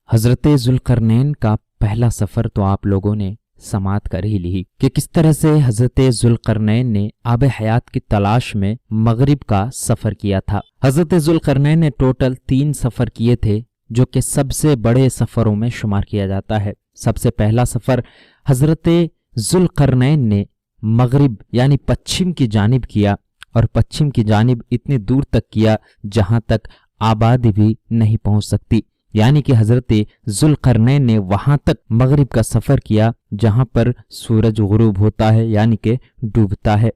حضرت ذوالقرنین کا پہلا سفر تو آپ لوگوں نے سماعت کر ہی لی کہ کس طرح سے حضرت ذوالقرنین نے آب حیات کی تلاش میں مغرب کا سفر کیا تھا۔ حضرت ذوالقرنین نے ٹوٹل 3 سفر کیے تھے جو کہ سب سے بڑے سفروں میں شمار کیا جاتا ہے۔ سب سے پہلا سفر حضرت ذوالقرنین نے مغرب یعنی پچھم کی جانب کیا، اور پچھم کی جانب اتنی دور تک کیا جہاں تک آبادی بھی نہیں پہنچ سکتی، یعنی کہ حضرت ذوالقرنین نے وہاں تک مغرب کا سفر کیا جہاں پر سورج غروب ہوتا ہے یعنی کہ ڈوبتا ہے۔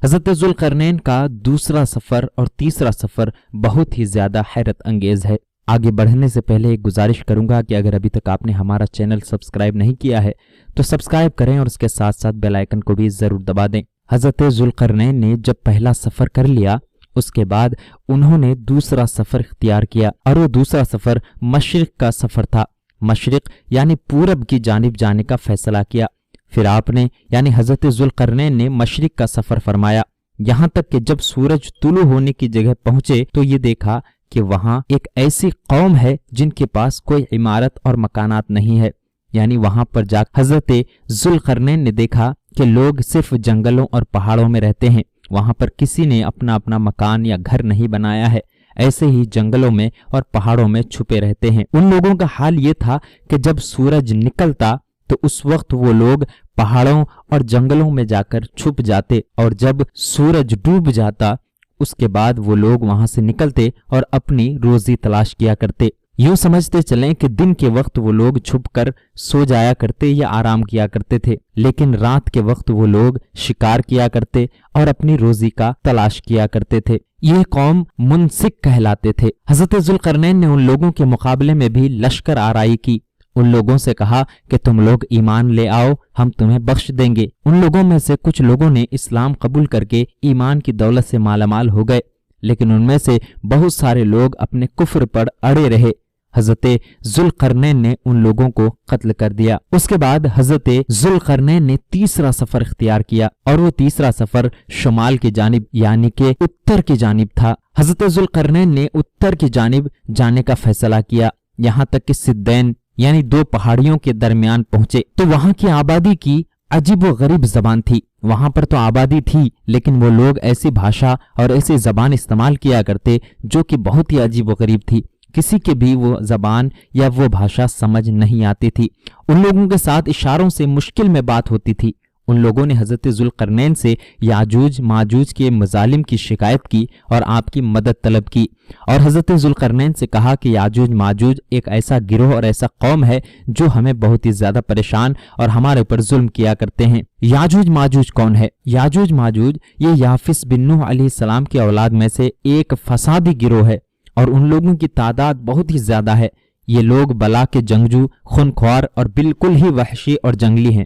حضرت ذوالقرنین کا دوسرا سفر اور تیسرا سفر بہت ہی زیادہ حیرت انگیز ہے۔ آگے بڑھنے سے پہلے ایک گزارش کروں گا کہ اگر ابھی تک آپ نے ہمارا چینل سبسکرائب نہیں کیا ہے تو سبسکرائب کریں اور اس کے ساتھ ساتھ بیل آئیکن کو بھی ضرور دبا دیں۔ حضرت ذوالقرنین نے جب پہلا سفر کر لیا اس کے بعد انہوں نے دوسرا سفر اختیار کیا، اور وہ دوسرا سفر مشرق کا سفر تھا۔ مشرق یعنی پورب کی جانب جانے کا فیصلہ کیا۔ پھر آپ نے یعنی حضرت ذوالقرنین نے مشرق کا سفر فرمایا، یہاں تک کہ جب سورج طلوع ہونے کی جگہ پہنچے تو یہ دیکھا کہ وہاں ایک ایسی قوم ہے جن کے پاس کوئی عمارت اور مکانات نہیں ہے، یعنی وہاں پر جا حضرت ذوالقرنین نے دیکھا کہ لوگ صرف جنگلوں اور پہاڑوں میں رہتے ہیں، وہاں پر کسی نے اپنا اپنا مکان یا گھر نہیں بنایا ہے، ایسے ہی جنگلوں میں اور پہاڑوں میں چھپے رہتے ہیں۔ ان لوگوں کا حال یہ تھا کہ جب سورج نکلتا تو اس وقت وہ لوگ پہاڑوں اور جنگلوں میں جا کر چھپ جاتے، اور جب سورج ڈوب جاتا اس کے بعد وہ لوگ وہاں سے نکلتے اور اپنی روزی تلاش کیا کرتے۔ یوں سمجھتے چلیں کہ دن کے وقت وہ لوگ چھپ کر سو جایا کرتے یا آرام کیا کرتے تھے، لیکن رات کے وقت وہ لوگ شکار کیا کرتے اور اپنی روزی کا تلاش کیا کرتے تھے۔ یہ قوم منسک کہلاتے تھے۔ حضرت ذوالقرنین نے ان لوگوں کے مقابلے میں بھی لشکر آرائی کی، ان لوگوں سے کہا کہ تم لوگ ایمان لے آؤ، ہم تمہیں بخش دیں گے۔ ان لوگوں میں سے کچھ لوگوں نے اسلام قبول کر کے ایمان کی دولت سے مالا مال ہو گئے، لیکن ان میں سے بہت سارے لوگ اپنے کفر پر اڑے رہے۔ حضرت ذوالقرنین نے ان لوگوں کو قتل کر دیا۔ اس کے بعد حضرت ذوالقرنین نے تیسرا سفر اختیار کیا، اور وہ تیسرا سفر شمال کی جانب یعنی کہ اتر کی جانب تھا۔ حضرت ذوالقرنین نے اتر کی جانب جانے کا فیصلہ کیا، یہاں تک کہ سدین یعنی 2 پہاڑیوں کے درمیان پہنچے تو وہاں کی آبادی کی عجیب و غریب زبان تھی۔ وہاں پر تو آبادی تھی لیکن وہ لوگ ایسی بھاشا اور ایسی زبان استعمال کیا کرتے جو کہ بہت ہی عجیب و غریب تھی، کسی کے بھی وہ زبان یا وہ بھاشا سمجھ نہیں آتی تھی۔ ان لوگوں کے ساتھ اشاروں سے مشکل میں بات ہوتی تھی۔ ان لوگوں نے حضرت ذوالقرنین سے یاجوج ماجوج کے مظالم کی شکایت کی اور آپ کی مدد طلب کی، اور حضرت ذوالقرنین سے کہا کہ یاجوج ماجوج ایک ایسا گروہ اور ایسا قوم ہے جو ہمیں بہت ہی زیادہ پریشان اور ہمارے اوپر ظلم کیا کرتے ہیں۔ یاجوج ماجوج کون ہے؟ یاجوج ماجوج یہ یافس بن نوح علیہ السلام کی اولاد میں سے ایک فسادی گروہ ہے، اور ان لوگوں کی تعداد بہت ہی زیادہ ہے۔ یہ لوگ بلا کے جنگجو، خونخوار اور بالکل ہی وحشی اور جنگلی ہیں،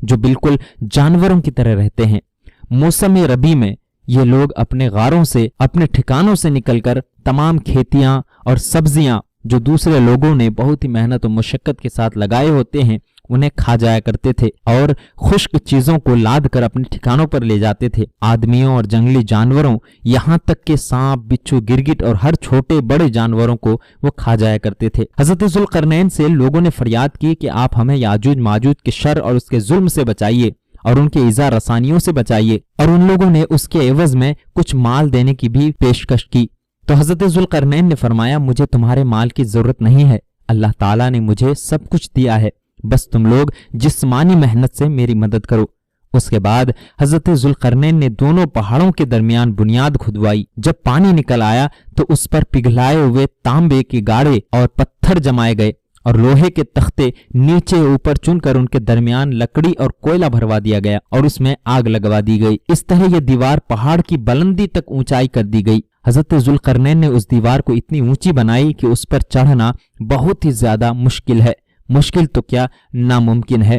جو بالکل جانوروں کی طرح رہتے ہیں۔ موسم ربیع میں یہ لوگ اپنے غاروں سے، اپنے ٹھکانوں سے نکل کر تمام کھیتیاں اور سبزیاں جو دوسرے لوگوں نے بہت ہی محنت و مشقت کے ساتھ لگائے ہوتے ہیں انہیں کھا جایا کرتے تھے، اور خشک چیزوں کو لاد کر اپنے ٹھکانوں پر لے جاتے تھے۔ آدمیوں اور جنگلی جانوروں یہاں تک کہ سانپ، بچھو، گرگٹ اور ہر چھوٹے بڑے جانوروں کو وہ کھا جایا کرتے تھے۔ حضرت ذوالقرنین سے لوگوں نے فریاد کی کہ آپ ہمیں یاجوج ماجوج کے شر اور اس کے ظلم سے بچائیے اور ان کے ایذا رسانیوں سے بچائیے، اور ان لوگوں نے اس کے عوض میں کچھ مال دینے کی بھی پیشکش کی۔ تو حضرت ذوالقرنین نے فرمایا مجھے تمہارے مال کی ضرورت نہیں ہے، اللہ تعالیٰ نے مجھے سب کچھ دیا ہے، بس تم لوگ جسمانی محنت سے میری مدد کرو۔ اس کے بعد حضرت ذوالقرنین نے دونوں پہاڑوں کے درمیان بنیاد کھدوائی۔ جب پانی نکل آیا تو اس پر پگھلائے ہوئے تانبے کے گاڑے اور پتھر جمائے گئے، اور لوہے کے تختے نیچے اوپر چن کر ان کے درمیان لکڑی اور کوئلہ بھروا دیا گیا اور اس میں آگ لگوا دی گئی۔ اس طرح یہ دیوار پہاڑ کی بلندی تک اونچائی کر دی گئی۔ حضرت ذوالقرنین نے اس دیوار کو اتنی اونچی بنائی کہ اس پر چڑھنا بہت ہی زیادہ مشکل ہے، مشکل تو کیا ناممکن ہے۔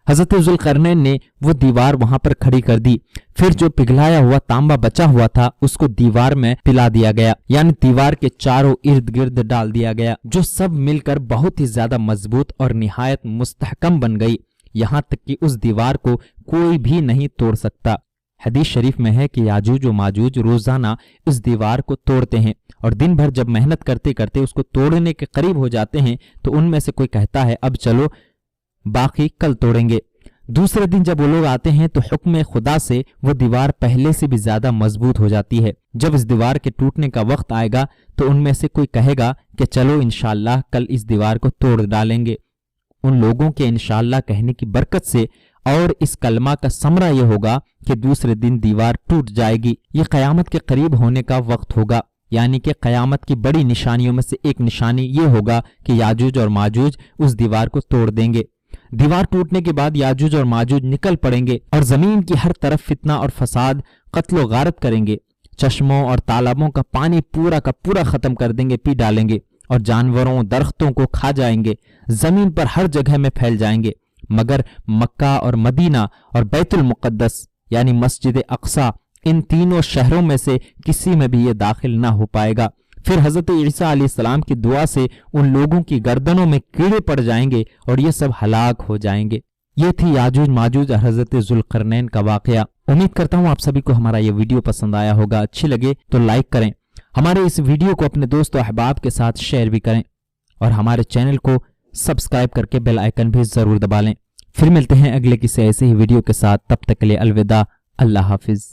حضرت ذوالقرنین نے وہ دیوار وہاں پر کھڑی کر دی، پھر جو پگھلایا ہوا تانبا بچا ہوا تھا اس کو دیوار میں پلا دیا گیا، یعنی دیوار کے چاروں ارد گرد ڈال دیا گیا، جو سب مل کر بہت ہی زیادہ مضبوط اور نہایت مستحکم بن گئی، یہاں تک کہ اس دیوار کو کوئی بھی نہیں توڑ سکتا۔ حدیث شریف میں ہے کہ یاجوج و ماجوج روزانہ اس دیوار کو توڑتے ہیں، اور دن بھر جب محنت کرتے کرتے اس کو توڑنے کے قریب ہو جاتے ہیں تو ان میں سے کوئی کہتا ہے اب چلو باقی کل توڑیں گے۔ دوسرے دن جب وہ لوگ آتے ہیں تو حکم خدا سے وہ دیوار پہلے سے بھی زیادہ مضبوط ہو جاتی ہے۔ جب اس دیوار کے ٹوٹنے کا وقت آئے گا تو ان میں سے کوئی کہے گا کہ چلو انشاءاللہ کل اس دیوار کو توڑ ڈالیں گے۔ ان لوگوں کے انشاءاللہ کہنے کی برکت سے اور اس کلمہ کا ثمرہ یہ ہوگا کہ دوسرے دن دیوار ٹوٹ جائے گی۔ یہ قیامت کے قریب ہونے کا وقت ہوگا، یعنی کہ قیامت کی بڑی نشانیوں میں سے ایک نشانی یہ ہوگا کہ یاجوج اور ماجوج اس دیوار کو توڑ دیں گے۔ دیوار ٹوٹنے کے بعد یاجوج اور ماجوج نکل پڑیں گے اور زمین کی ہر طرف فتنہ اور فساد، قتل و غارت کریں گے۔ چشموں اور تالابوں کا پانی پورا کا پورا ختم کر دیں گے، پی ڈالیں گے، اور جانوروں درختوں کو کھا جائیں گے، زمین پر ہر جگہ میں پھیل جائیں گے، مگر مکہ اور مدینہ اور بیت المقدس یعنی مسجد اقصی، ان تینوں شہروں میں سے کسی میں بھی یہ داخل نہ ہو پائے گا۔ پھر حضرت عیسیٰ علیہ السلام کی دعا سے ان لوگوں کی گردنوں میں کیڑے پڑ جائیں گے اور یہ سب ہلاک ہو جائیں گے۔ یہ تھی یاجوج ماجوج اور حضرت ذوالقرنین کا واقعہ۔ امید کرتا ہوں آپ سبھی کو ہمارا یہ ویڈیو پسند آیا ہوگا۔ اچھی لگے تو لائک کریں، ہمارے اس ویڈیو کو اپنے دوست و احباب کے ساتھ شیئر بھی کریں، اور ہمارے چینل کو سبسکرائب کر کے بیل آئیکن بھی ضرور دبا لیں۔ پھر ملتے ہیں اگلے کسی ایسے ہی ویڈیو کے ساتھ، تب تک کے لیے الوداع، اللہ حافظ۔